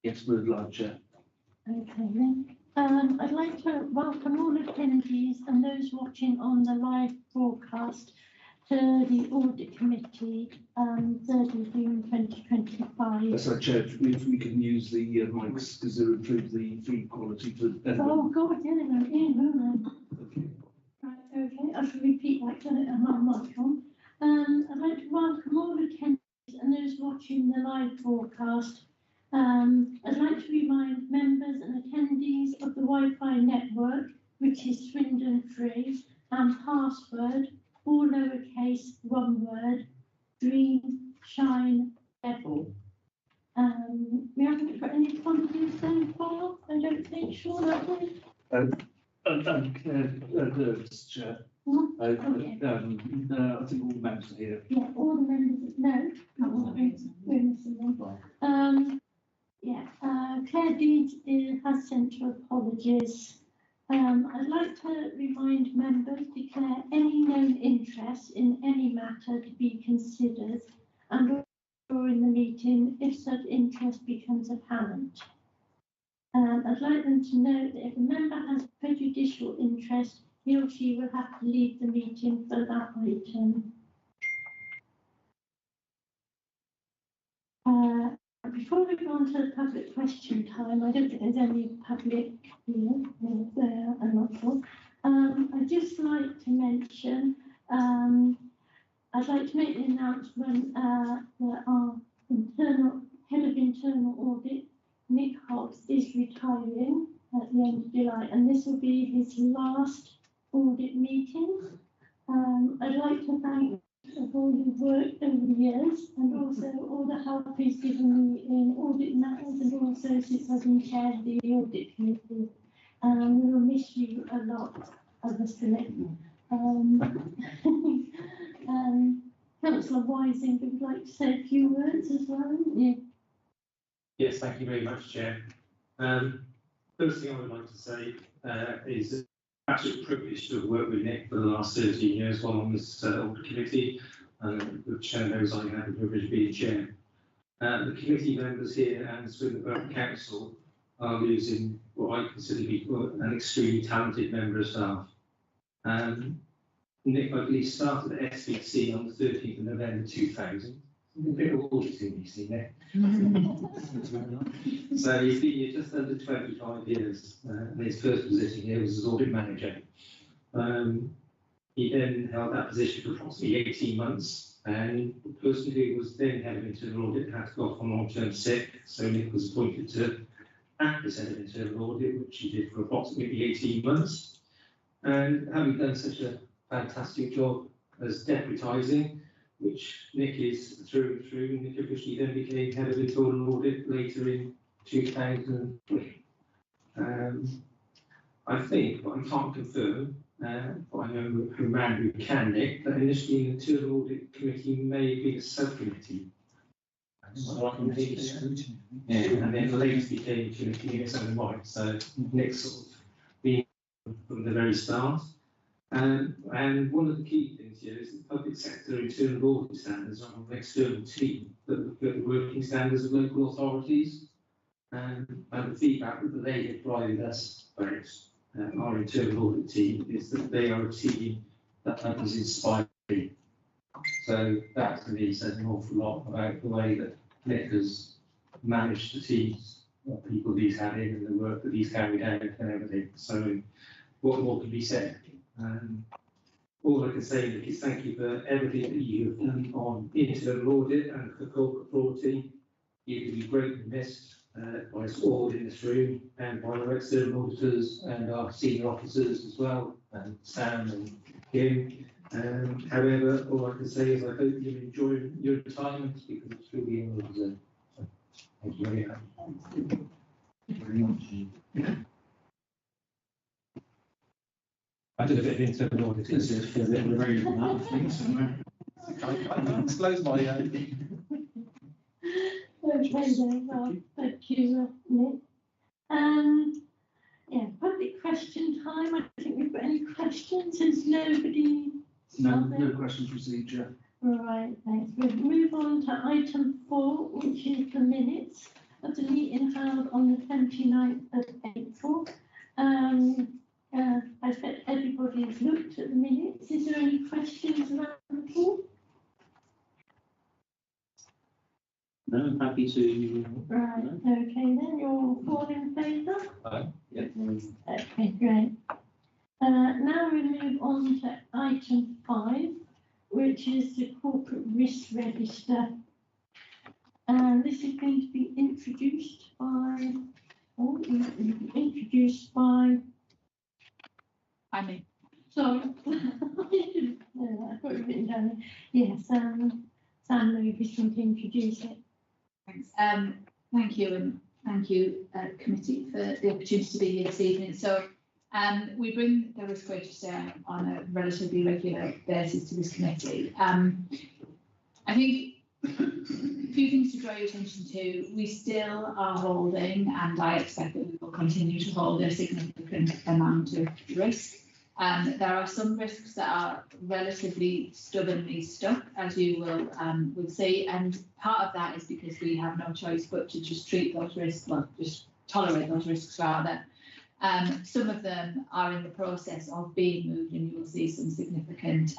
Yes, we'd like, Chair. Okay then. I'd like to welcome all attendees and those watching on the live broadcast to the Audit Committee, 3rd of June 2025. That's our Chair. If we can use the mics because they improve the feed quality for everyone. Oh God, yeah, they're in, aren't they? Okay. Right, okay, I shall repeat that because I don't have my mic on. I'd like to welcome all attendees and those watching the live broadcast. I'd like to remind members and attendees of the Wi-Fi network, which is Swindon free, and password, all lowercase, one word, Dream Shine Level. We haven't got any apologies so far, I don't think, sure that way. Chair. Okay. I think all the members are here. Yeah, all the members, no, we're missing them. Claire Deeds has sent her apologies. I'd like to remind members declare any known interest in any matter to be considered and during the meeting if such interest becomes apparent. I'd like them to know that if a member has prejudicial interest, he or she will have to leave the meeting for that item. Before we go on to the public question time, I don't think there's any public here, there, I'm not sure. I'd just like to mention, I'd like to make the announcement that our head of internal audit, Nick Hobbs, is retiring at the end of July, and this will be his last audit meeting. I'd like to thank for all his work over the years and also all the help he's given me in audit matters and also since I've been chaired the audit committee. We will miss you a lot, obviously. Councillor Wising would like to say a few words as well, wouldn't you? Yes, thank you very much, Chair. First thing I would like to say is it's an absolute privilege to have worked with Nick for the last 13 years while on this audit committee, and the Chair knows I have the privilege of being Chair. The committee members here and the Swindon Borough Council are losing what I consider to be an extremely talented member of staff. Nick, I believe, started at SBC on the 13th of November 2000. A bit of auditing, you see, Nick. So he's been here just under 25 years, and his first position here was as audit manager. He then held that position for approximately 18 months, and the person who was then head of internal audit had to go off on long-term sick, so Nick was appointed to act as head of internal audit, which he did for approximately 18 months. And having done such a fantastic job as deputising, which Nick is through and through, Nick officially then became head of internal audit later in 2003. I think, but I can't confirm, but I know from man who can, Nick, that initially the internal audit committee may be a subcommittee. Yeah, and then later became a committee in its own right. So Nick's sort of been from the very start. And one of the key things here is that public sector internal audit standards are an external team that look at the working standards of local authorities. And the feedback that they have provided us about our internal audit team is that they are a team that is inspiring. So that to me says an awful lot about the way that Nick has managed the teams, the people that he's had in and the work that he's carried out and everything. So what more can be said? All I can say is thank you for everything that you have done on internal audit and for corporate auditing. You can be greatly missed by us all in this room and by our external auditors and our senior officers as well, and Sam and Kim. However, all I can say is I hope you enjoy your retirement because it's really well deserved. So, thank you very much. Thank you very much. I did a bit of internal audit. It's a bit of a very amount of things somewhere. I can't disclose my Okay, then, well, thank you, Nick. Yeah, public question time. I don't think we've got any questions. There's nobody. No questions received, Chair. Right, thanks. We'll move on to item 4, which is the minutes. of the meeting held on the 29th of April. I bet everybody has looked at the minutes. Is there any questions around the pool? No, I'm happy to. Right, okay then, you're all in favour? Yeah. Okay, great. Now we move on to item 5, which is the corporate risk register. And this is going to be introduced by, I mean, sorry, I've got it written down. Yes, Sam Lewis is going to introduce it. thanks. Thank you, and thank you, committee, for the opportunity to be here this evening. So, we bring the risk register on a relatively regular basis to this committee. I think a few things to draw your attention to. We still are holding, and I expect that we will continue to hold, a significant amount of risk. There are some risks that are relatively stubbornly stuck, as you will see, and part of that is because we have no choice but to just treat those risks, well, just tolerate those risks rather. Some of them are in the process of being moved, and you will see some significant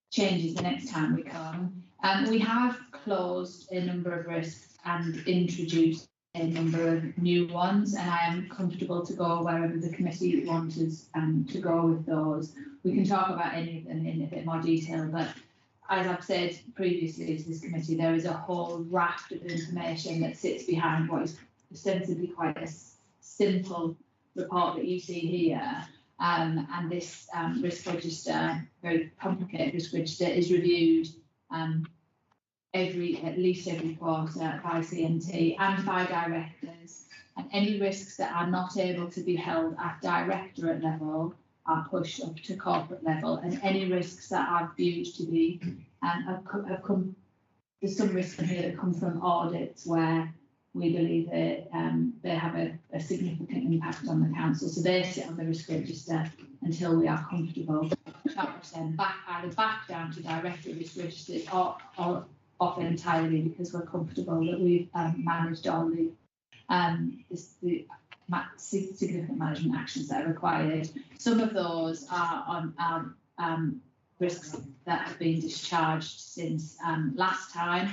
changes the next time we come. We have closed a number of risks and introduced a number of new ones, and I am comfortable to go wherever the committee wants us to go with those. We can talk about any of them in a bit more detail, but as I've said previously to this committee, there is a whole raft of information that sits behind what is ostensibly quite a simple report that you see here. And this risk register, very complicated risk register, is reviewed at least every quarter by CMT and by directors. And any risks that are not able to be held at directorate level are pushed up to corporate level. And any risks that are viewed to be have come. There's some risks in here that come from audits where we believe that they have a significant impact on the council. So they sit on the risk register until we are comfortable to send either back down to director risk registers or off entirely, because we're comfortable that we've managed all the significant management actions that are required. Some of those are on risks that have been discharged since last time.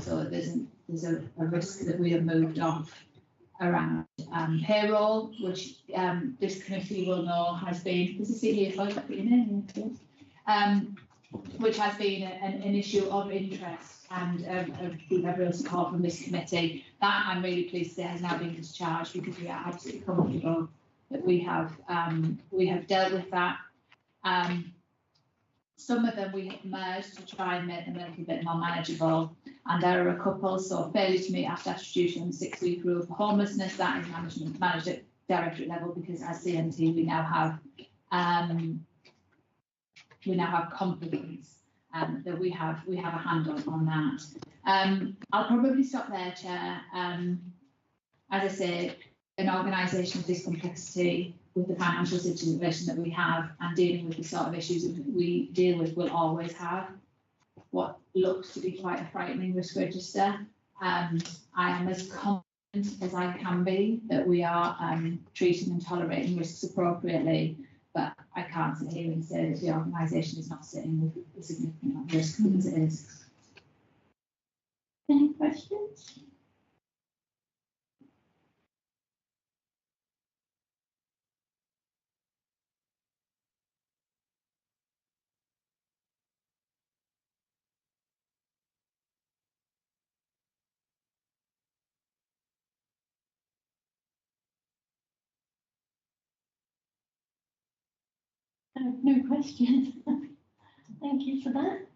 So there's a risk that we have moved off around payroll, which this committee will know has been, this is here, if I put your name in, which has been an issue of interest and we've had real support from this committee. That I'm really pleased to say has now been discharged, because we are absolutely comfortable that we have dealt with that. Some of them we have merged to try and make them a little bit more manageable, and there are a couple. So failure to meet our statutory duty on 6-week rule for homelessness, that is managed at directorate level, because as CMT we now have confidence that we have a handle on that. I'll probably stop there, Chair. As I say, an organisation of this complexity, with the financial situation that we have and dealing with the sort of issues that we deal with, will always have what looks to be quite a frightening risk register. I am as confident as I can be that we are treating and tolerating risks appropriately, but I can't sit here and say that the organisation is not sitting with a significant risk, because it is. Any questions? No questions. Thank you for that.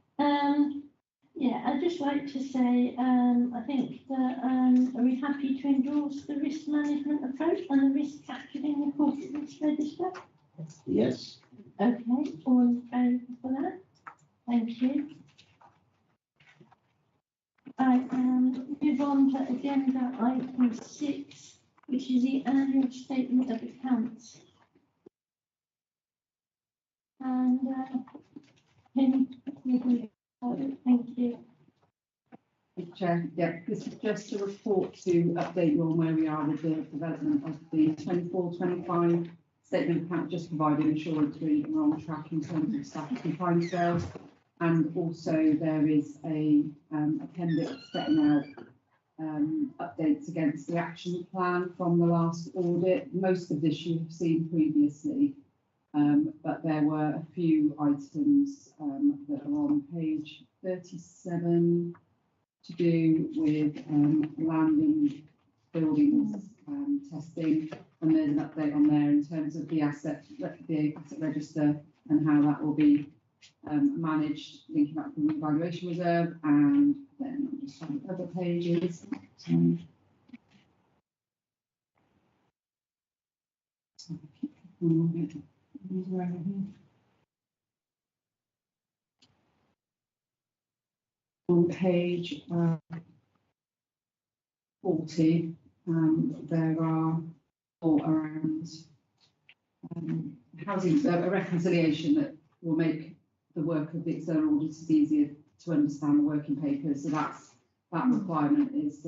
Yeah, I'd just like to say, I think that are we happy to endorse the risk management approach and the risk captured in the corporate risk register? Yes. Okay, all in favour for that? Thank you. I move on to agenda item 6, which is the annual statement of accounts. And thank you. Chair, yeah, this is just a report to update you on where we are with the development of the 24-25 statement of account, just providing assurance we're on track in terms of status and timescales. And also there is a appendix setting out updates against the action plan from the last audit. Most of this you have seen previously, but there were a few items that are on page 37 to do with land and buildings testing, and there's an update on there in terms of the asset register and how that will be managed, linking back from the evaluation reserve. And then I'm just on the other pages. On page 40, there are all around housing, a reconciliation that will make the work of the external auditors easier to understand the working papers. So that requirement is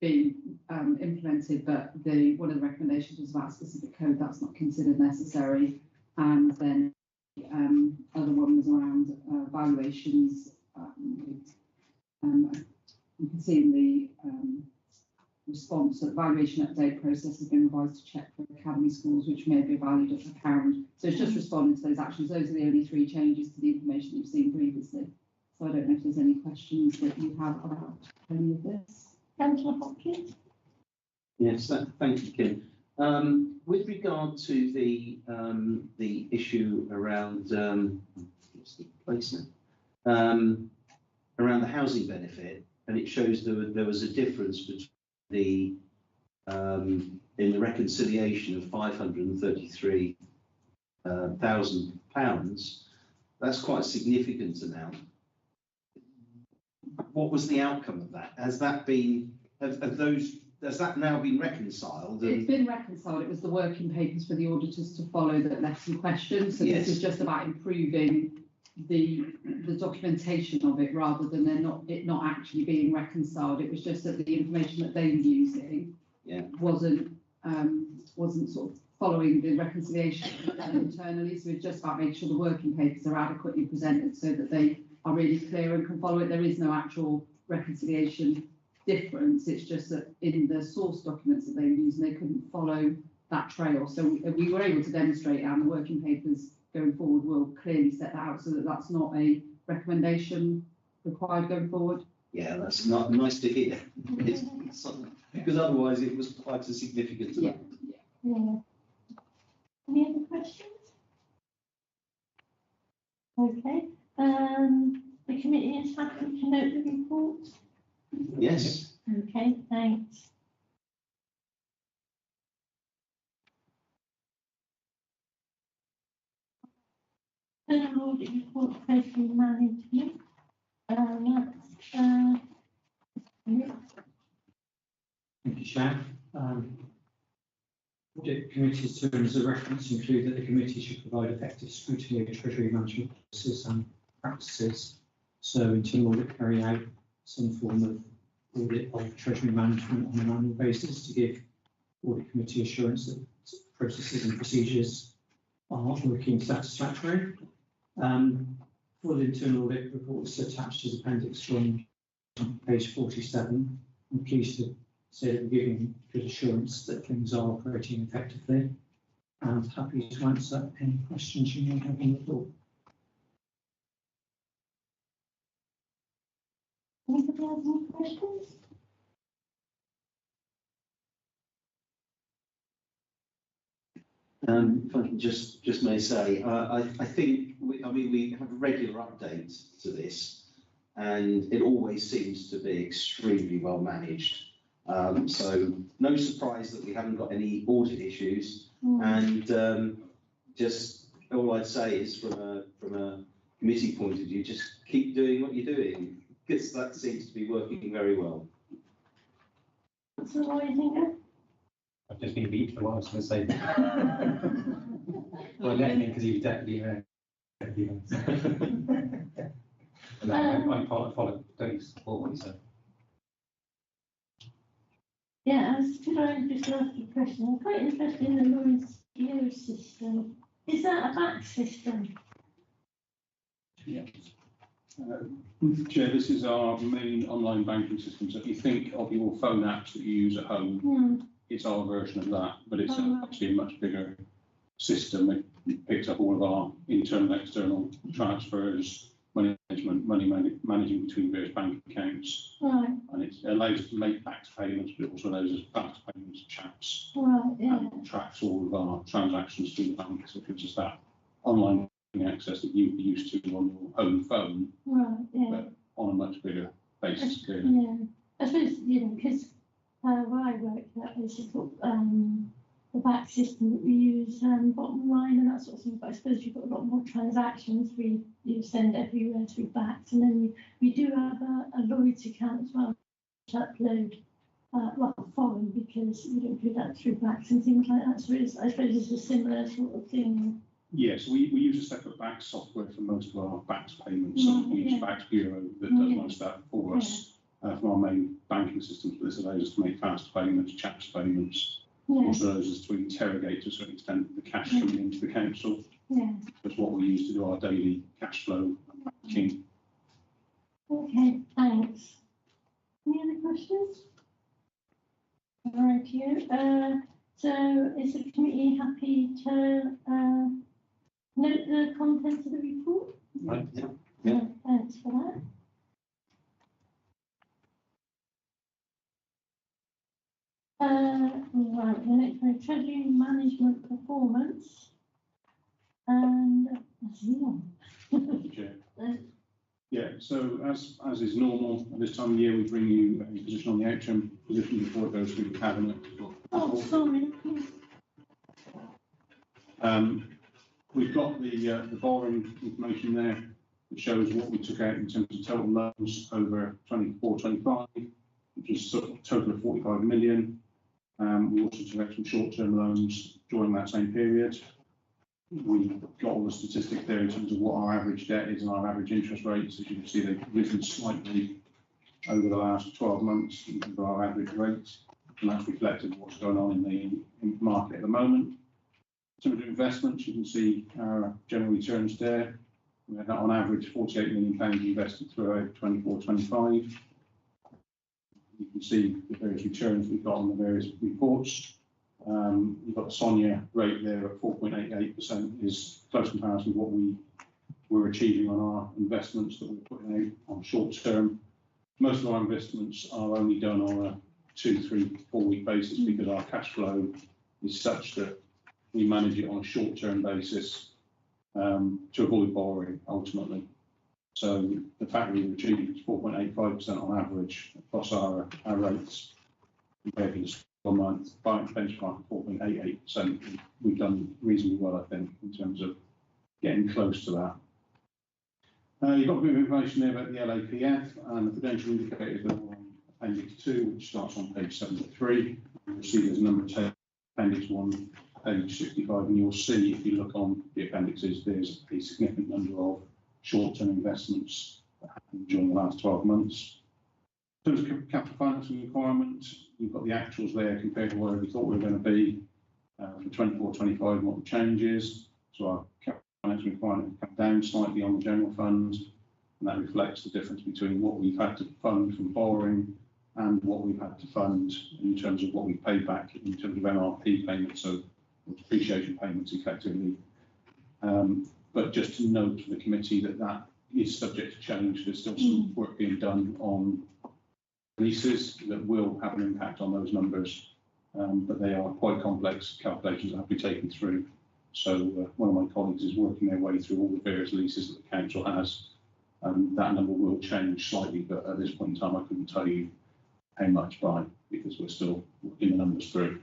being implemented, but one of the recommendations was about a specific code that's not considered necessary. And then other one was around valuations. You can see in the response that valuation update process has been revised to check for academy schools, which may be valued at £1. So it's just responding to those actions. Those are the only 3 changes to the information you've seen previously. So I don't know if there's any questions that you have about any of this. Councillor Hopkins. Yes, thank you, Kim. With regard to the issue around what's the place now? Around the housing benefit, and it shows there was a difference between the in the reconciliation of £533,000. That's quite a significant amount. What was the outcome of that? Has that been has that now been reconciled? It's been reconciled. It was the working papers for the auditors to follow that left some questions. So yes. This is just about improving the documentation of it rather than it not actually being reconciled. It was just that the information that they were using wasn't sort of following the reconciliation internally. So it's just about making sure the working papers are adequately presented so that they are really clear and can follow it. There is no actual reconciliation difference. It's just that in the source documents that they used, they couldn't follow that trail. So we were able to demonstrate, and the working papers going forward will clearly set that out so that that's not a recommendation required going forward. Yeah, that's not nice to hear. Because otherwise it was quite a significant amount. Yeah. Any other questions? Okay. The committee is happy to note the report. Yes. Okay, thanks. Audit report treasury management. Thank you, Chair. Audit committee's terms of reference include that the committee should provide effective scrutiny of treasury management policies and practices. So internal audit carry out some form of audit of treasury management on an annual basis to give audit committee assurance that processes and procedures are working satisfactorily. Full internal audit reports attached as appendix 1 on page 47. I'm pleased to say that we're giving good assurance that things are operating effectively, and happy to answer any questions you may have on the report. Anybody have any questions? If I can just may say, I think we have a regular update to this, and it always seems to be extremely well managed. So no surprise that we haven't got any audit issues, and just all I'd say is from a committee point of view, just keep doing what you're doing, because that seems to be working very well. So what do you think? I've just been beat for what I was going to say. Well, let me, because you definitely And I follow, don't you support what you said? Yeah, could I just ask a question? I'm quite interested in the Lloyd's PO system. Is that a back system? Yeah. Chair, this is our main online banking system. So if you think of your phone apps that you use at home, it's our version of that, but it's actually a much bigger system. It picks up all of our internal, external transfers, money management, managing between various bank accounts. Right. And it allows us to make back payments, but it also allows us fast payments, chats, Right, yeah. and tracks all of our transactions through the bank. So it gives us that online access that you'd be used to on your own phone, Right, yeah. but on a much bigger basis. Clearly. Yeah. I suppose, you know, because where I work, that is the back system that we use, bottom line and that sort of thing. But I suppose you've got a lot more transactions you send everywhere through backs. And then we do have a Lloyd's account as well, to upload foreign, because you don't do that through backs and things like that. So I suppose it's a similar sort of thing. Yes, we use a separate back software for most of our backs payments. So we use Backs Bureau that does most of that for us from our main banking systems. But this allows us to make fast payments, chats payments. Also allows us to interrogate to a certain extent the cash coming into the council. Yeah. That's what we use to do our daily cash flow banking. Okay, thanks. Any other questions? All right, you. So is the committee happy to note the contents of the report? Right, yeah. Yeah. Thanks for that. Right, the next one, treasury management performance. And that's you. Chair. Yeah, so as is normal at this time of year, we bring you a position on the outcome position before it goes through the cabinet. Oh, sorry. We've got the borrowing information there that shows what we took out in terms of total loans over 24-25, which is a total of 45 million. We also took out some short-term loans during that same period. We've got all the statistics there in terms of what our average debt is and our average interest rates. As you can see, they've risen slightly over the last 12 months in terms of our average rates, and that's reflected what's going on in the market at the moment. In terms of investments, you can see our general returns there. We had on average £48 million invested throughout 24-25. You can see the various returns we've got on the various reports. You've got the SONIA rate there at 4.88% is close comparison to what we were achieving on our investments that we're putting out on short term. Most of our investments are only done on a 2, 3, 4 week basis because our cash flow is such that we manage it on a short term basis to avoid borrowing ultimately. So the fact that we've achieved 4.85% on average across our rates compared to the 1 month benchmark of 4.88%, we've done reasonably well, I think, in terms of getting close to that. You've got a bit of information there about the LAPF and the prudential indicators that are on Appendix 2, which starts on page 73. You'll see there's a number of Appendix 1, page 65, and you'll see if you look on the appendixes, there's a significant number of short-term investments that happened during the last 12 months. In terms of capital financing requirements, you've got the actuals there compared to where we thought we were going to be for 24-25 and what the change is. So our capital financing requirement has come down slightly on the general fund, and that reflects the difference between what we've had to fund from borrowing and what we've had to fund in terms of what we've paid back in terms of MRP payments, so depreciation payments effectively. But just to note for the committee that that is subject to change. There's still some work being done on leases that will have an impact on those numbers, but they are quite complex calculations that have to be taken through. So one of my colleagues is working their way through all the various leases that the council has, and that number will change slightly, but at this point in time I couldn't tell you how much by, because we're still working the numbers through.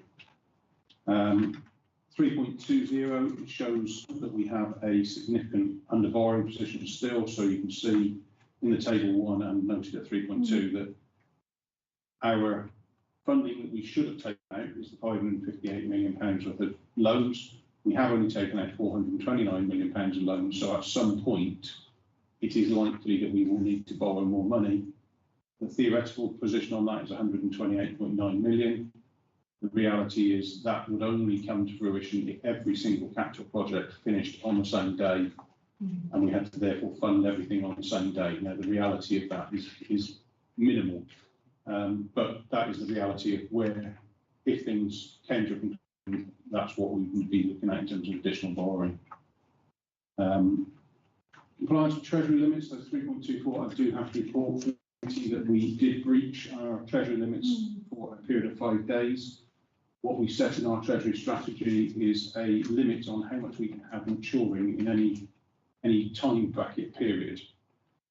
3.20 shows that we have a significant under borrowing position still, so you can see in the table 1 and noted at 3.2 that our funding that we should have taken out is the £558 million worth of loans. We have only taken out £429 million of loans, so at some point it is likely that we will need to borrow more money. The theoretical position on that is 128.9 million. The reality is that would only come to fruition if every single capital project finished on the same day, and we had to therefore fund everything on the same day. Now, the reality of that is minimal, but that is the reality of where, if things came to a conclusion, that's what we would be looking at in terms of additional borrowing. Compliance with Treasury limits, those 3.24, I do have to report that we did breach our Treasury limits for a period of 5 days. What we set in our Treasury strategy is a limit on how much we can have maturing in any time bracket period.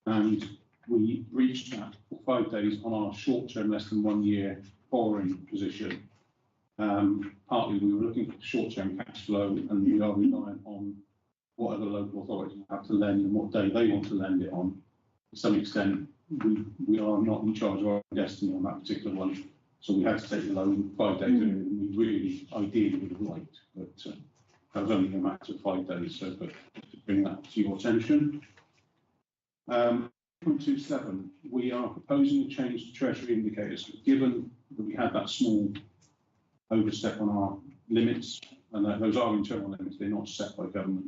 And we breached that for 5 days on our short-term, less than 1 year borrowing position. Partly we were looking for short-term cash flow, and we are reliant on what other local authorities have to lend and what day they want to lend it on. To some extent, we are not in charge of our destiny on that particular one. So we had to take the loan 5 days earlier than we really ideally would have liked, but that was only a matter of 5 days. So, but to bring that to your attention. 0.27, we are proposing a change to Treasury indicators. Given that we had that small overstep on our limits, and that those are internal limits, they're not set by government.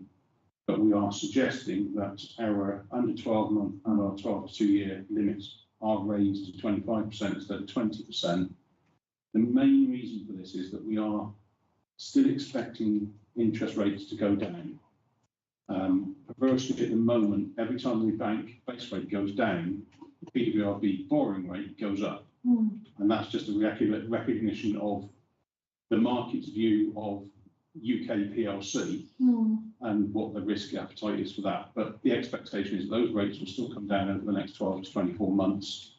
But we are suggesting that our under 12 month and our 12 to 2 year limits are raised to 25% instead of 20%. The main reason for this is that we are still expecting interest rates to go down. Perversely, at the moment, every time the bank base rate goes down, the PWRB borrowing rate goes up. And that's just a recognition of the market's view of UK PLC and what the risk appetite is for that. But the expectation is those rates will still come down over the next 12 to 24 months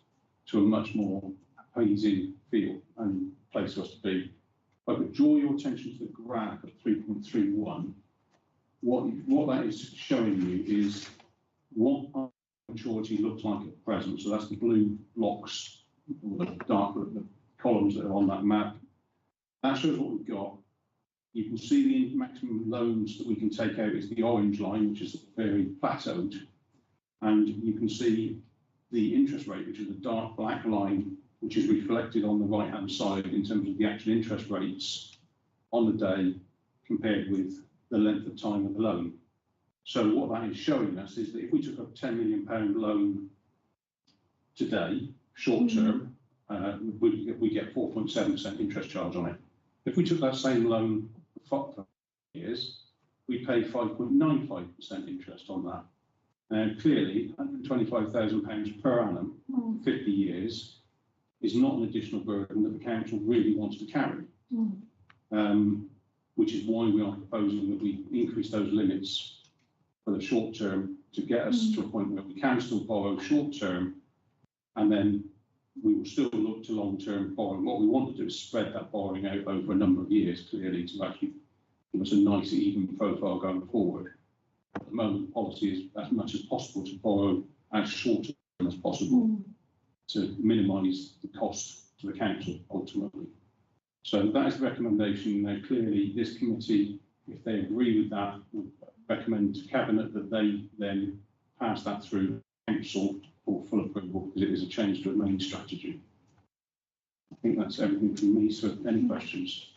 to a much more pleasing feel and place for us to be. If I could draw your attention to the graph at 3.31, what that is showing you is what our maturity looks like at present. So that's the blue blocks, or the darker the columns that are on that map. That shows what we've got. You can see the maximum loans that we can take out is the orange line, which is very plateaued. And you can see the interest rate, which is the dark black line, which is reflected on the right-hand side in terms of the actual interest rates on the day compared with the length of time of the loan. So what that is showing us is that if we took a £10 million loan today, short term, we get 4.7% interest charge on it. If we took that same loan for 5 years, we pay 5.95% interest on that. Now, clearly, £125,000 per annum, 50 years, is not an additional burden that the council really wants to carry, which is why we are proposing that we increase those limits for the short term to get us to a point where we can still borrow short term, and then we will still look to long-term borrowing. What we want to do is spread that borrowing out over a number of years, clearly, to actually give us a nice, even profile going forward. At the moment, the policy is as much as possible to borrow as short term as possible to minimise the cost to the council, ultimately. So that is the recommendation. Now, clearly, this committee, if they agree with that, would recommend to Cabinet that they then pass that through council for full approval, because it is a change to a main strategy. I think that's everything from me. So, any questions?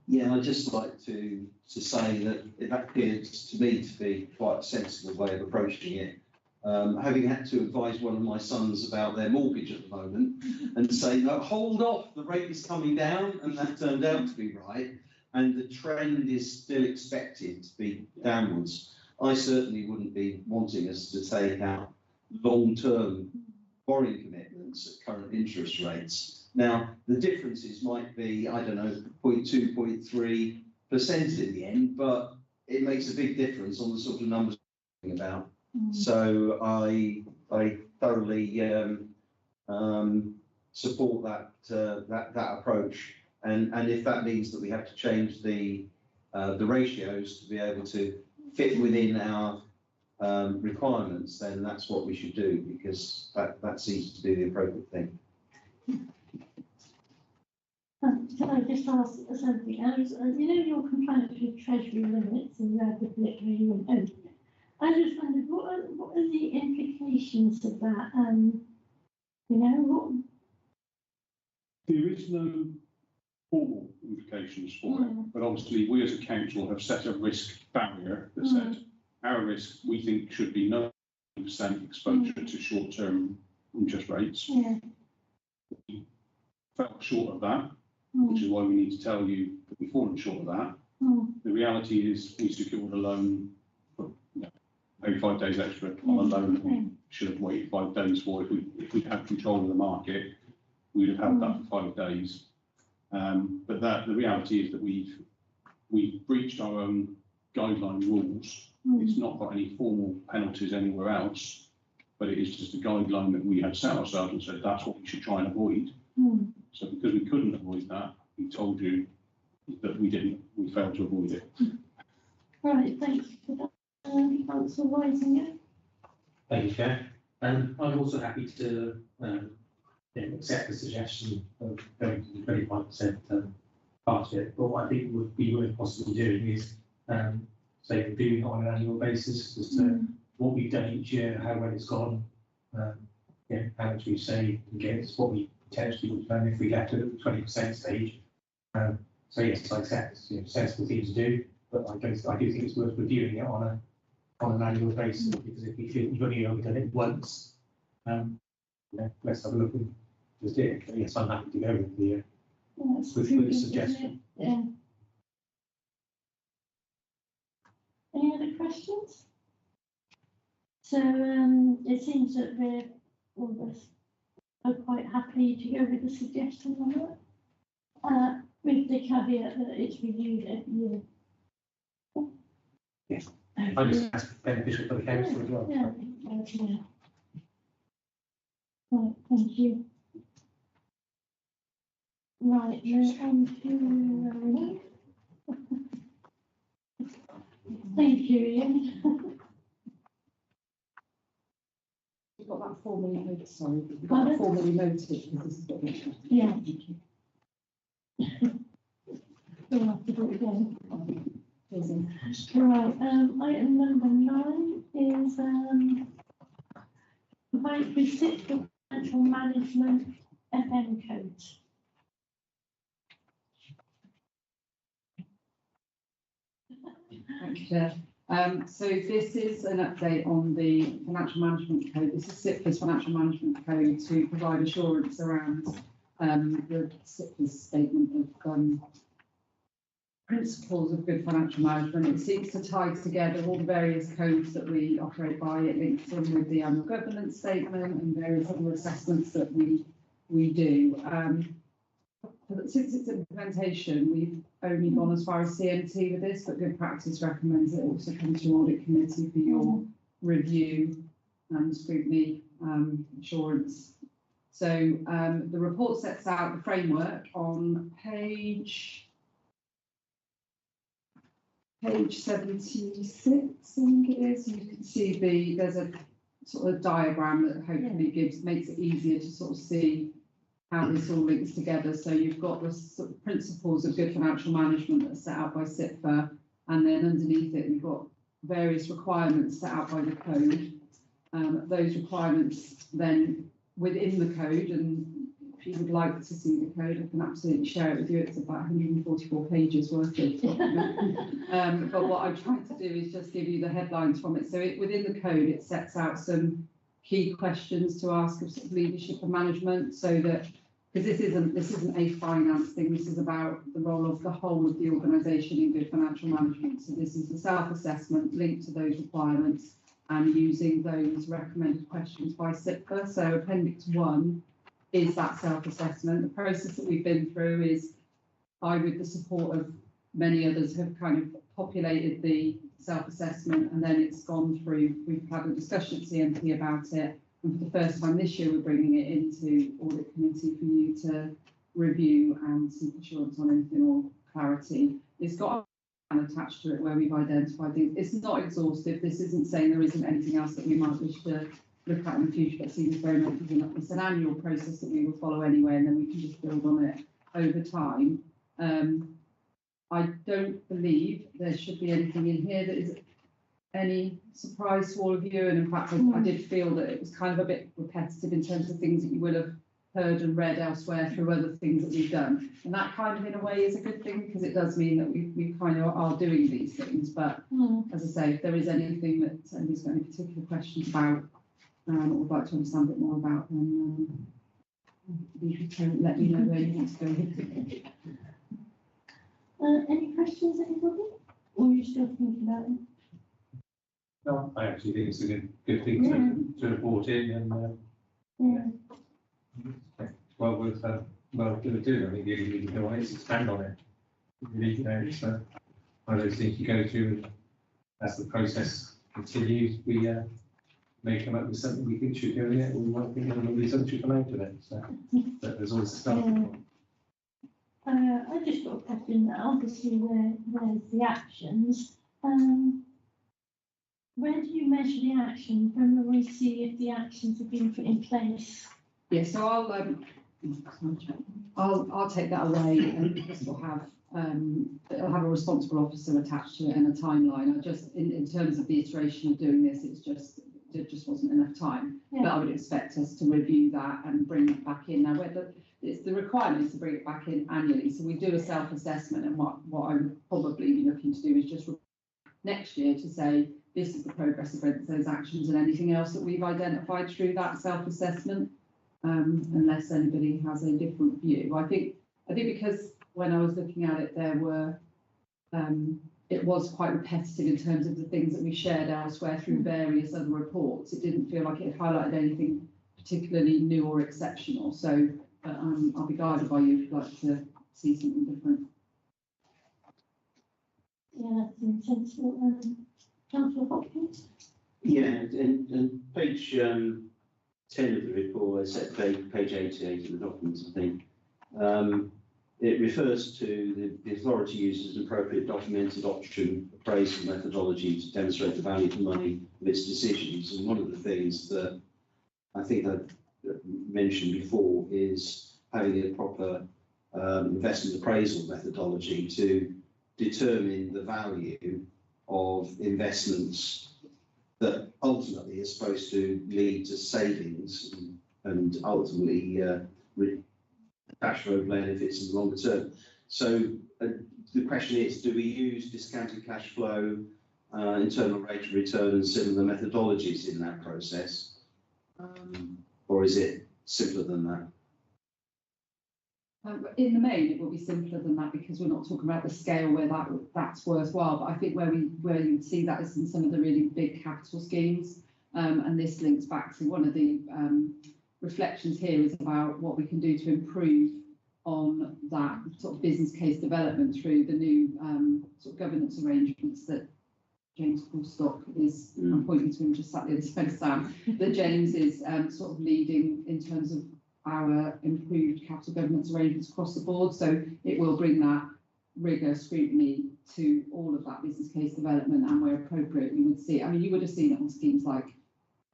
Yeah, I'd just like to say that it appears to me to be quite a sensible way of approaching it. Having had to advise one of my sons about their mortgage at the moment and say, no, hold off, the rate is coming down, and that turned out to be right, and the trend is still expected to be downwards. I certainly wouldn't be wanting us to take out long-term borrowing commitments at current interest rates. Now, the differences might be, I don't know, 0.2, 0.3% in the end, but it makes a big difference on the sort of numbers we're talking about. So I thoroughly support that approach, and if that means that we have to change the ratios to be able to fit within our requirements, then that's what we should do, because that seems to be the appropriate thing. Can I just ask something else? You know your compliance with treasury limits and you had the bit where you went over it. I just wondered, what are the implications of that? You know, what? There is no formal implications for it, but obviously we as a council have set a risk barrier that said our risk, we think, should be 90% exposure to short-term interest rates. Yeah. We fell short of that, which is why we need to tell you that we've fallen short of that. The reality is we secured a loan, paid 5 days extra on a loan that we should have waited 5 days for. If we had control of the market, we'd have had that for 5 days. But the reality is that we've breached our own guideline rules. It's not got any formal penalties anywhere else, but it is just a guideline that we had set ourselves and said that's what we should try and avoid. So because we couldn't avoid that, we told you that we failed to avoid it. Right, thanks for that. Councillor Wisinger. Thank you, Chair. I'm also happy to accept the suggestion of going to the 25% part of it. But what I think would be worth possibly doing is, say, reviewing it on an annual basis as to what we've done each year, how well it's gone, how much we've saved against what we potentially would have done if we left it at the 20% stage. So yes, I accept it's sensible thing to do, but I do think it's worth reviewing it on an annual basis, because if we feel you've only ever done it once, let's have a look and just do it. But yes, I'm happy to go with the suggestion. Yeah. Any other questions? So it seems that we're all of us are quite happy to go with the suggestion on that, with the caveat that it's reviewed every year. Yes. I just that's beneficial for the council as well. Yeah. Right, thank you. Right, we're on to thank you, Ian. You've got that formally noted, sorry. You've got that formally noted, because this is what we're doing. Yeah. We'll have to do it again. Right, item number 9 is provide receipt for financial management FM codes. Thank you, Chair. So this is an update on the financial management code. This is SIPFA's financial management code to provide assurance around the SIPFA's statement of principles of good financial management. It seeks to tie together all the various codes that we operate by. It links in with the annual governance statement and various other assessments that we do. Since its implementation, we've only gone as far as CMT with this, but good practice recommends it also comes to Audit Committee for your review and scrutiny assurance. So the report sets out the framework on page 76, I think it is. You can see there's a sort of diagram that hopefully makes it easier to sort of see how this all links together. So you've got the sort of principles of good financial management that's set out by SIPFA, and then underneath it you've got various requirements set out by the code. Those requirements then within the code, and if you would like to see the code, I can absolutely share it with you. It's about 144 pages worth of document. But what I'm trying to do is just give you the headlines from it. So within the code, it sets out some key questions to ask of, sort of leadership and management, so that, because this isn't a finance thing, this is about the role of the whole of the organisation in good financial management. So this is the self-assessment linked to those requirements and using those recommended questions by SIPFA. So Appendix 1 is that self-assessment. The process that we've been through is, I, with the support of many others, have kind of populated the self-assessment, and then it's gone through. We've had a discussion at CMT about it, and for the first time this year we're bringing it into Audit Committee for you to review and seek assurance on anything or clarity. It's got an attached to it where we've identified things. It's not exhaustive. This isn't saying there isn't anything else that we might wish to look at in the future, but see this very much as it's an annual process that we will follow anyway, and then we can just build on it over time. I don't believe there should be anything in here that is any surprise to all of you. And in fact, I did feel that it was kind of a bit repetitive in terms of things that you will have heard and read elsewhere through other things that we've done. And that kind of in a way is a good thing, because it does mean that we kind of are doing these things. But as I say, if there is anything that anybody's got any particular questions about or would like to understand a bit more about, then you can let me know where you want to go with it. Any questions, anybody? Or are you still thinking about it? No, I actually think it's a good thing to report in, and well worth going to do. I think you need to go on it, expand on it. You know, it's one of those things you go through, and as the process continues, we may come up with something we think should go in it, or we might think of something should come out of it. So but there's always a starting point. I just got a question now. Obviously, there's the actions. Where do you measure the action? When will we see if the actions have been put in place? Yeah, so I'll take that away, and this will have it'll have a responsible officer attached to it and a timeline. I just in terms of the iteration of doing this, it just wasn't enough time. Yeah. But I would expect us to review that and bring it back in. Now, whether it's the requirement is to bring it back in annually, so we do a self-assessment, and what I would probably be looking to do is just next year to say this is the progress against those actions and anything else that we've identified through that self-assessment, unless anybody has a different view. I think because when I was looking at it, there were it was quite repetitive in terms of the things that we shared elsewhere through various other reports. It didn't feel like it highlighted anything particularly new or exceptional. So I'll be guided by you if you'd like to see something different. Yeah, that seems sensible. Councillor Hopkins? Yeah, and page 10 of the report, page 88 of the documents, I think, it refers to the authority uses an appropriate documented option appraisal methodology to demonstrate the value for money of its decisions. And one of the things that I think I've mentioned before is having a proper investment appraisal methodology to determine the value of investments that ultimately are supposed to lead to savings and ultimately cash flow benefits in the longer term. So the question is, do we use discounted cash flow, internal rate of return and similar methodologies in that process? Or is it simpler than that? In the main, it will be simpler than that, because we're not talking about the scale where that's worthwhile. But I think where you would see that is in some of the really big capital schemes, and this links back to one of the reflections here is about what we can do to improve on that sort of business case development through the new sort of governance arrangements that James Stock is. I'm pointing to him just sat the other side of Sam. That James is sort of leading in terms of our improved capital governance arrangements across the board. So it will bring that rigour, scrutiny to all of that business case development, and where appropriate, you would see. I mean, you would have seen it on schemes like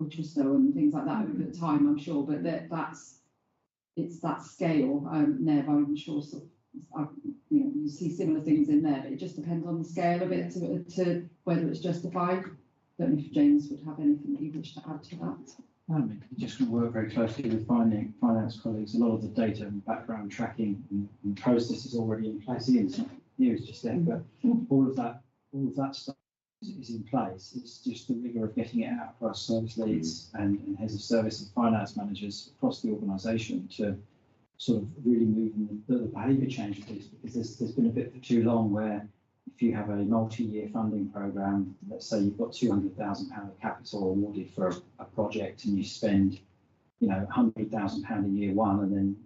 Ultrasto and things like that over the time, I'm sure. But it's that scale. Nev, I'm sure sort of, you see similar things in there, but it just depends on the scale of it to whether it's justified. I don't know if James would have anything that you wish to add to that. I mean, just going to work very closely with finance colleagues. A lot of the data and background tracking and process is already in place. It's not new, it's just there, but all of that stuff is in place. It's just the rigour of getting it out across service leads and heads of service and finance managers across the organisation to sort of really move the behaviour change of this, because there's been a bit for too long where if you have a multi-year funding programme, let's say you've got £200,000 of capital awarded for a project, and you spend, £100,000 in year one, and then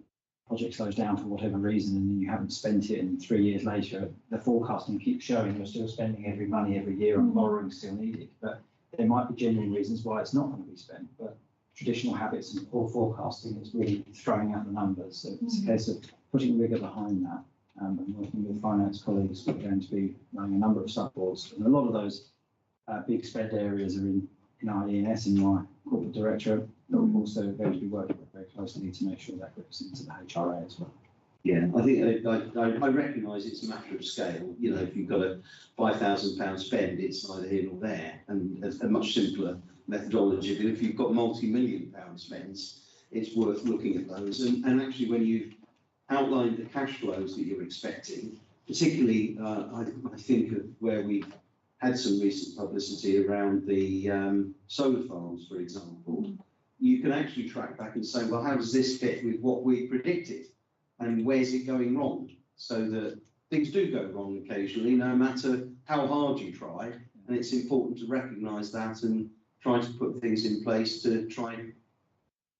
the project slows down for whatever reason, and then you haven't spent it, and 3 years later, the forecasting keeps showing you're still spending every money every year, and borrowing still needed. But there might be genuine reasons why it's not going to be spent, but traditional habits and poor forecasting is really throwing out the numbers. So it's a case of putting rigour behind that. And working with finance colleagues, we're going to be running a number of subboards, and a lot of those big spend areas are in IES and my corporate directorate, but we're also going to be working very closely to make sure that goes into the HRA as well. Yeah, I think I recognise it's a matter of scale. You know, if you've got a £5,000 spend, it's neither here nor there, and a much simpler methodology. But if you've got multi-million-pound spends, it's worth looking at those. And actually, when you've outlined the cash flows that you're expecting, particularly, I think of where we've had some recent publicity around the solar farms, for example, you can actually track back and say, well, how does this fit with what we predicted? And where's it going wrong? So that things do go wrong occasionally, no matter how hard you try. And it's important to recognise that and try to put things in place to try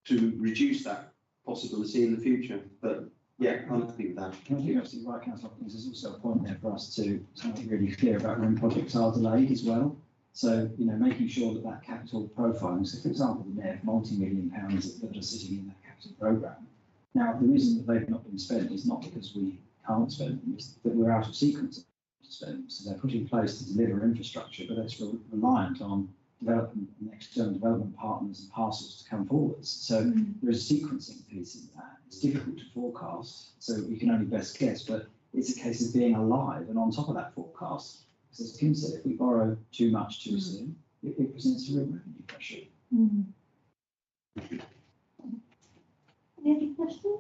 to reduce that possibility in the future. But yeah, I'm happy with that. I think you're absolutely right, Councillor Hopkins. There's also a point there for us to be really clear about when projects are delayed as well. So, you know, making sure that that capital profiling, so for example, the Mayor, multi-million pounds that are sitting in that capital programme. Now, the reason that they've not been spent is not because we can't spend them, it's that we're out of sequence to spend them. So they're put in place to deliver infrastructure, but it's reliant on development and external development partners and parcels to come forwards. So there's a sequencing piece in that. It's difficult to forecast, so we can only best guess, but it's a case of being alive and on top of that forecast. Because as Kim said, if we borrow too much too soon, it presents a real revenue pressure. Any other questions?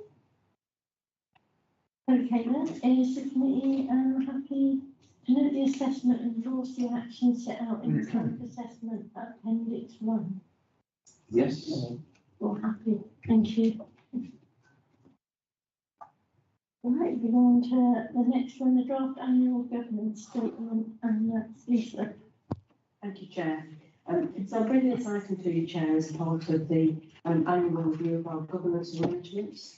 Okay then, is the committee happy to note the assessment and endorse the action set out in the self-assessment appendix 1? Yes. All happy, thank you. Right, we go on to the next one, the draft annual governance statement, and that's Lisa. Thank you, Chair. So I'm bringing this item to you, Chair, as part of the annual review of our governance arrangements.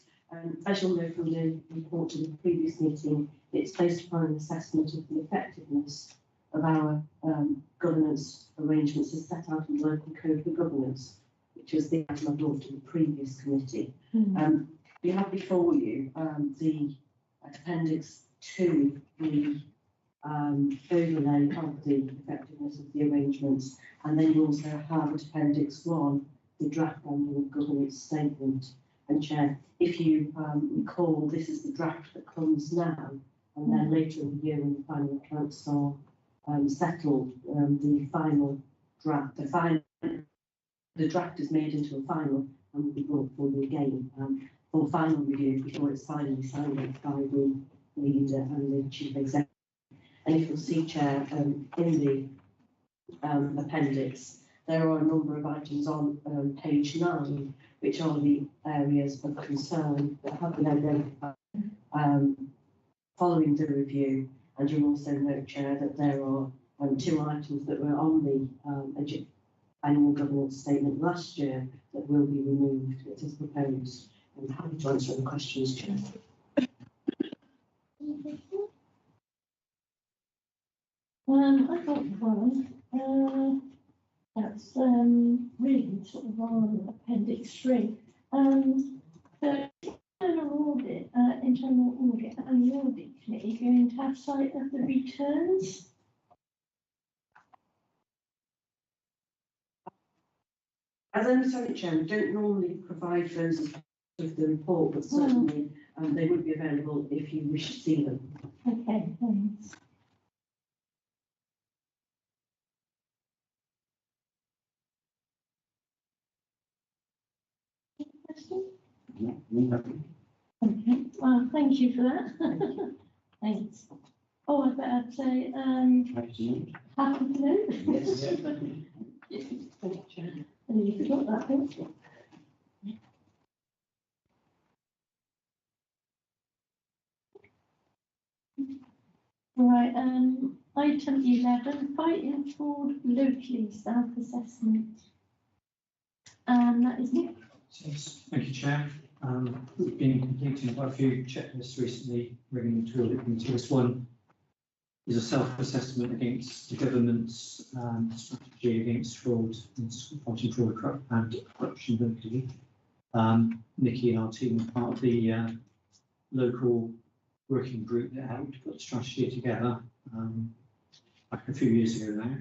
As you'll know from the report to the previous meeting, it's based upon an assessment of the effectiveness of our governance arrangements as set out in the local code for governance, which is the item I brought to the previous committee. You have before you the appendix 2, the overlay of the effectiveness of the arrangements, and then you also have at appendix 1 the draft annual governance statement. And Chair, if you recall, this is the draft that comes now, and then later in the year when the final accounts are settled, the final draft, the draft is made into a final and will be brought forward again for final review before it's finally signed off by the leader and the chief executive. And if you'll see, Chair, in the appendix, there are a number of items on page 9, which are the areas of concern that have been identified following the review. And you'll also note, Chair, that there are 2 items that were on the annual governance statement last year that will be removed. It is proposed. I'm happy to answer any questions, Chair. I got one. That's really sort of on appendix 3. The internal audit and the audit committee going to have sight of the returns. As I understand it, Chair, we don't normally provide those as part of the report, but certainly they would be available if you wish to see them. Okay, thanks. Okay, well, thank you for that. Thanks. Oh, I better say, happy to know. Yes. And you forgot that, didn't you? Right, item 11, fighting fraud locally, self-assessment. That is Nick. Yes, thank you, Chair. We've been completing quite a few checklists recently, bringing them to audit committee. This one is a self-assessment against the government's strategy against fraud, fighting fraud and corruption locally. Nikki and our team are part of the local working group that helped put the strategy together back a few years ago now.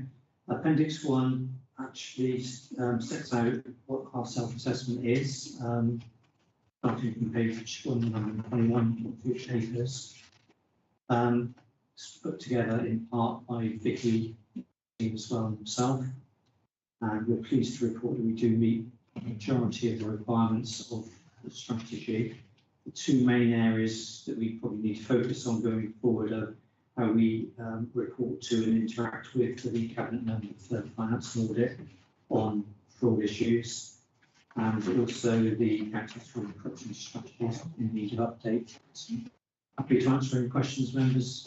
Appendix 1 actually sets out what our self-assessment is. starting from page 121 of the papers. It's put together in part by Vicky as well himself, and we're pleased to report that we do meet the majority of the requirements of the strategy. The two main areas that we probably need to focus on going forward are how we report to and interact with the cabinet member for finance and audit on fraud issues, and also the accounting fraud and corruption strategies in need of update. So, happy to answer any questions, members.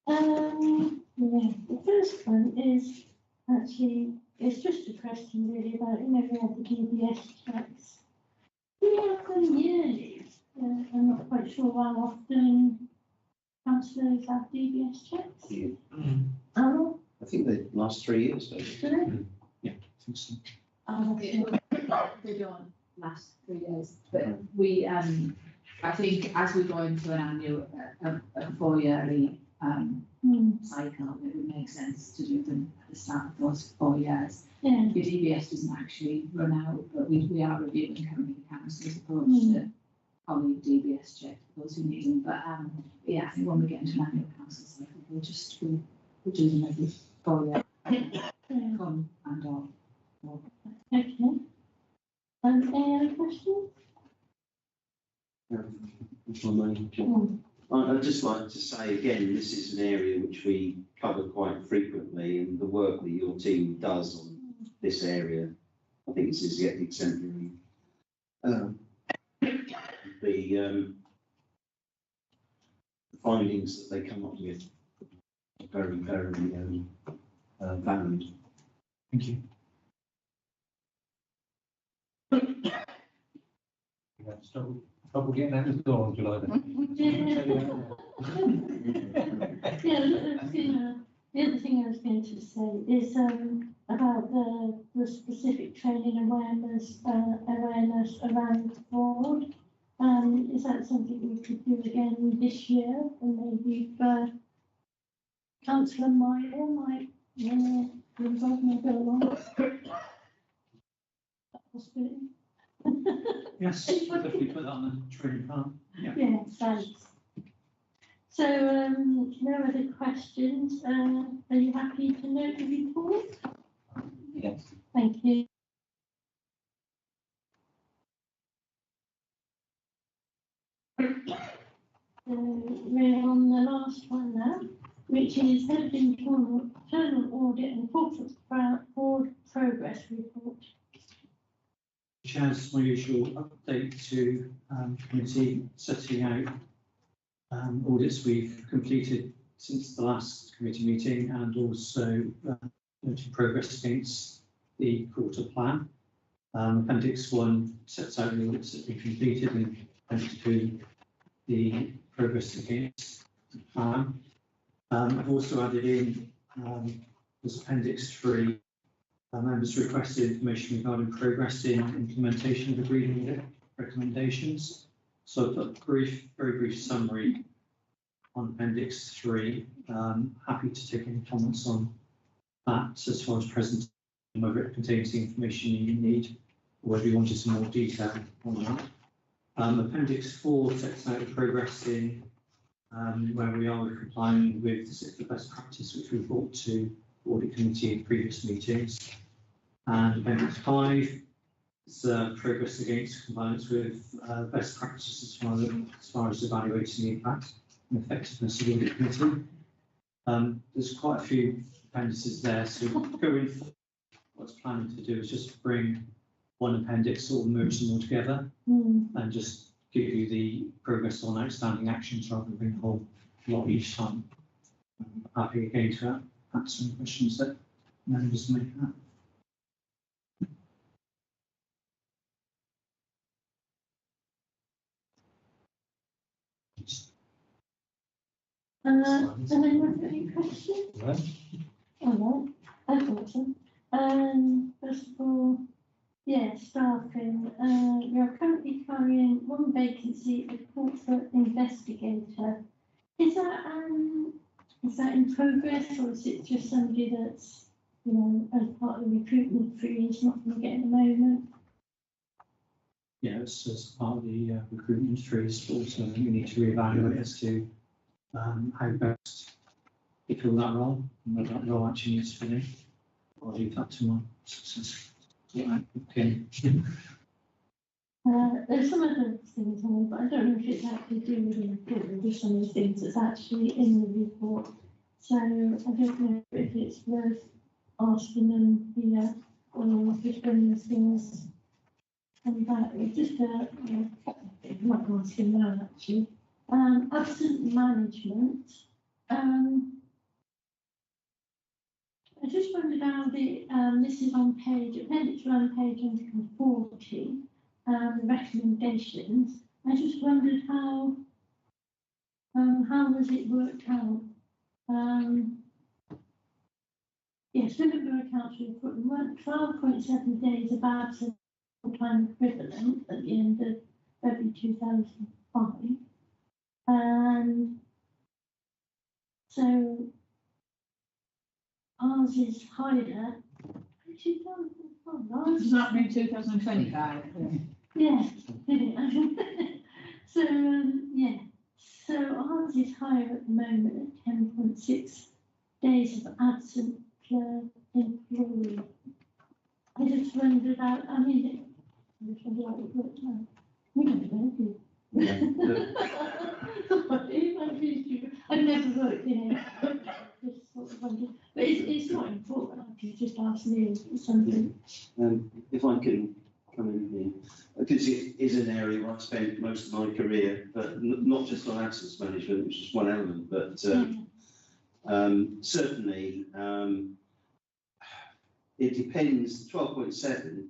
Yeah, the first one is actually, it's just a question really about, we had the DBS checks. We have them yearly. I'm not quite sure how often councillors have DBS checks. Yeah. Oh, I think they last 3 years, don't they? do they? Yeah, I think so. They don't last 3 years, but we, I think as we go into an annual, a 4-yearly cycle, it would make sense to do them at the start of those 4 years. Yeah. The DBS doesn't actually run out, but we are reviewing currently the council's approach to colleague DBS check for those who need them. But yeah, I think when we get into an annual council cycle, we'll do them every 4 years. Come and all. Okay. Any other questions? I'd just like to say again, this is an area which we cover quite frequently, and the work that your team does on this area, I think is exemplary. The findings that they come up with are very, very valid. Thank you. Trouble getting out the door on July then. The other thing I was going to say is about the specific training awareness around fraud. Is that something we could do again this year? And maybe Councillor Meyer might involve me a bit along. Possibility. Yes, definitely put that on the training plan. Yeah. Yeah, thanks. So, no other questions. Are you happy to note the report? Yes. Thank you. We're on the last one now, which is head of internal audit and corporate fraud progress report. Chair's my usual update to committee, setting out audits we've completed since the last committee meeting, and also noting progress against the quarter plan. Appendix 1 sets out the audits that we've completed, and Appendix 2 the progress against the plan. I've also added in as Appendix 3 members requested information regarding progress in implementation of agreed audit recommendations. So I've got a very brief summary on Appendix 3. Happy to take any comments on that as far as presentation, whether it contains the information you need, or whether you wanted some more detail on that. Appendix 4 sets out progress in where we are with complying with the best practice which we brought to audit committee in previous meetings. And Appendix 5 is progress against compliance with best practices as far as evaluating the impact and effectiveness of the audit committee. There's quite a few appendices there, so going forward, what's planning to do is just bring one appendix, sort of merge them all together, and just give you the progress on outstanding actions rather than bring the whole lot each time. I'm happy again to answer any questions that members may have. Anyone have any questions? Right. All right, I thought so. First of all, yeah, staffing. We are currently carrying one vacancy of corporate investigator. Is that in progress, or is it just somebody that's, as part of the recruitment freeze, not going to get at the moment? as part of the recruitment freeze, but also we need to reevaluate as to how best to fill that role, and whether that role actually needs to be in. I'll leave that to my successor. Okay. There's some other things on it, but I don't know if it's actually to do with the report, or just some of the things that's actually in the report. So I don't know if it's worth asking them here, or just bring those things and back. It's just not asking now actually. Absent management. I just wondered how this is on appendix 1, page 140, recommendations. I just wondered how was it worked out? Yes, Swindon Council report 12.7 days of absence full-time equivalent at the end of February 2005. And so ours is higher. Does that mean 2025? Yes. So yeah. So ours is higher at the moment at 10.6 days of absent per employee. I just wondered out. I mean, I just wondered how it worked out. We don't know, do we? I've never worked in it. Just sort of wondered. But it's not important. I could just ask Neil something. If I can come in here, because it is an area where I've spent most of my career, but not just on absence management, which is one element, but certainly it depends. 12.7,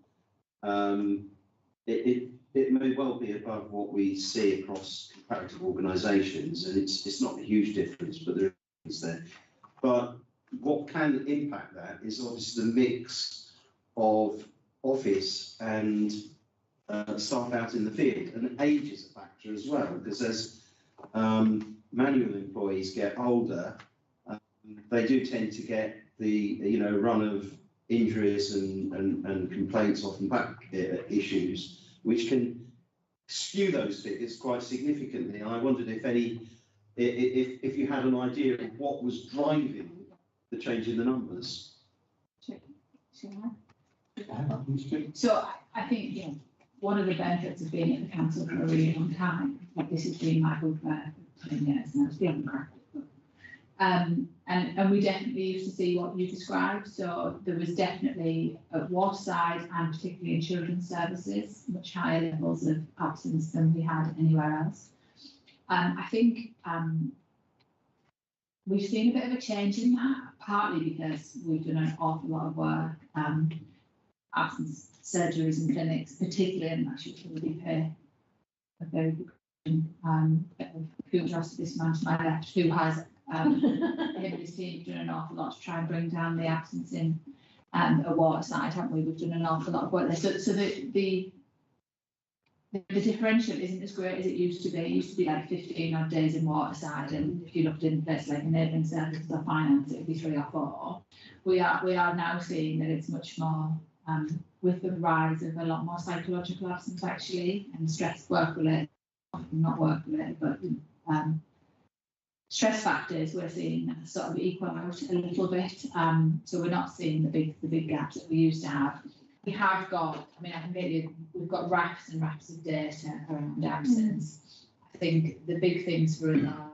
it may well be above what we see across comparative organisations, and it's not a huge difference, but there is there. But what can impact that is obviously the mix of office and staff out in the field, and age is a factor as well, because as manual employees get older, they do tend to get the run of injuries and complaints, often back issues, which can skew those figures quite significantly. And I wondered if you had an idea of what was driving the change in the numbers. So I think one of the benefits of being at the council for a really long time, like this has been my book for 10 years now, still haven't cracked it. And we definitely used to see what you described. So there was definitely at Waterside, and particularly in children's services, much higher levels of absence than we had anywhere else. I think we've seen a bit of a change in that, partly because we've done an awful lot of work, absence surgeries and clinics, particularly in actually utility pay, a very good who trusted this man to my left, who has him and his team done an awful lot to try and bring down the absence in a Waterside, haven't we? We've done an awful lot of work there. So the differential isn't as great as it used to be. It used to be like 15 odd days in Waterside, and if you looked in places like enabling services or finance, it would be 3 or 4. We are now seeing that it's much more with the rise of a lot more psychological absence actually, and stress work-related, often not work-related, but stress factors, we're seeing that sort of equal out a little bit. So we're not seeing the big gaps that we used to have. We have got, we've got rafts and rafts of data around absence. I think the big things for us are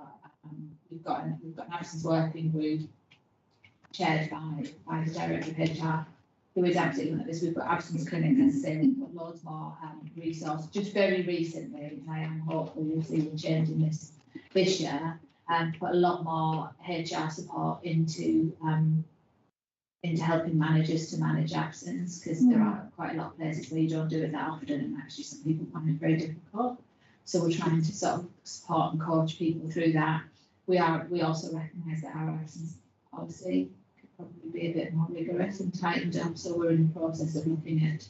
we've got an absence working group chaired by the director of HR, who is absolutely on this. We've got absence clinics, as I say, we've got loads more resource. Just very recently, I am hopeful we'll see a change in this year, and put a lot more HR support into helping managers to manage absence, because there are quite a lot of places where you don't do it that often, and actually some people find it very difficult. So we're trying to sort of support and coach people through that. We also recognise that our absence policy could probably be a bit more rigorous and tightened up. So we're in the process of looking at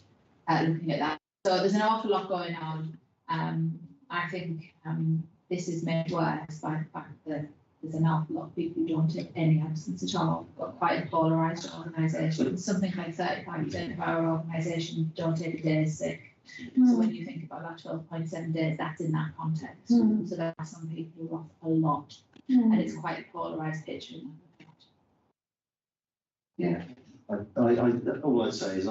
that. So there's an awful lot going on. I think this is made worse by the fact that there's an awful lot of people who don't take any absence at all. We've got quite a polarised organisation. Something like 35% of our organisation don't take a day sick. So when you think about that 12.7 days, that's in that context. So there are some people who are off a lot, and it's quite a polarised picture in that regard. Yeah, all I'd say is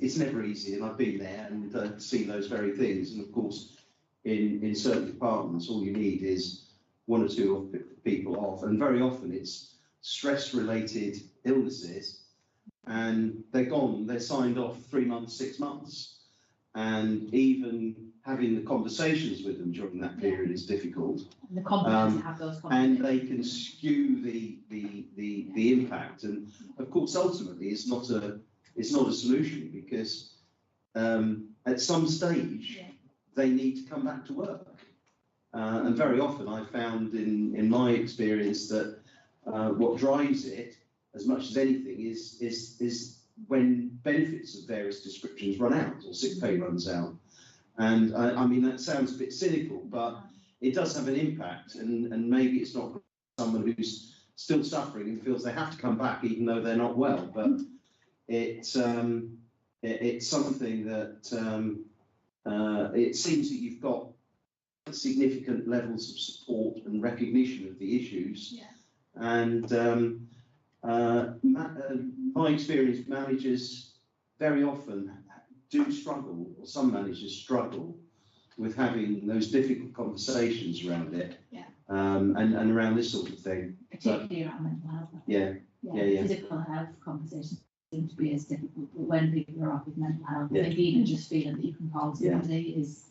it's never easy, and I've been there and seen those very things. And of course, in certain departments, all you need is one or two people off, and very often it's stress-related illnesses, and they're gone. They're signed off 3 months, 6 months, and even having the conversations with them during that period is difficult. And the competence to have those conversations. And they can skew the impact. And of course, ultimately, it's not a solution, because at some stage they need to come back to work. And very often I found in my experience that what drives it, as much as anything, is when benefits of various descriptions run out or sick pay runs out. And I mean, that sounds a bit cynical, but it does have an impact, and maybe it's not someone who's still suffering and feels they have to come back even though they're not well, but it's something that it seems that you've got significant levels of support and recognition of the issues. And my experience, managers very often do struggle, or some managers struggle, with having those difficult conversations around it, and around this sort of thing. Particularly around mental health. Yeah. Physical health conversations seem to be as difficult, but when people are off with mental health, I think even just feeling that you can call somebody is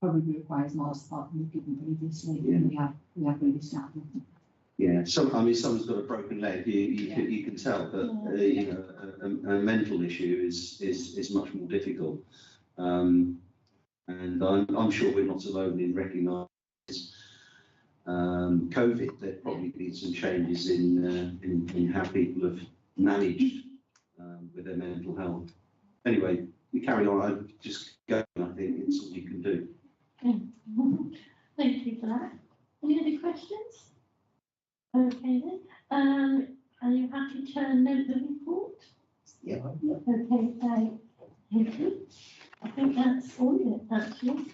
probably requires more support than we've given previously. We have really started. Yeah, someone's got a broken leg. You can tell, but a mental issue is much more difficult. And I'm sure we're not alone in recognising COVID. There's probably been some changes in how people have managed with their mental health. Anyway, we carry on. I just go. I think it's all you can do. Thank you for that. Any other questions? Okay then. Are you happy to note the report? Yeah. Okay, thank you. I think that's all of it, actually.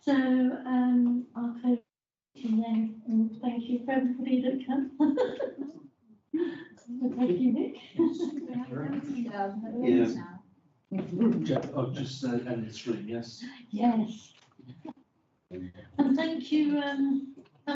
So I'll close then, and thank you for everybody that came. Thank you, Nick. I'll just end the screen, yes? Yes. And thank you,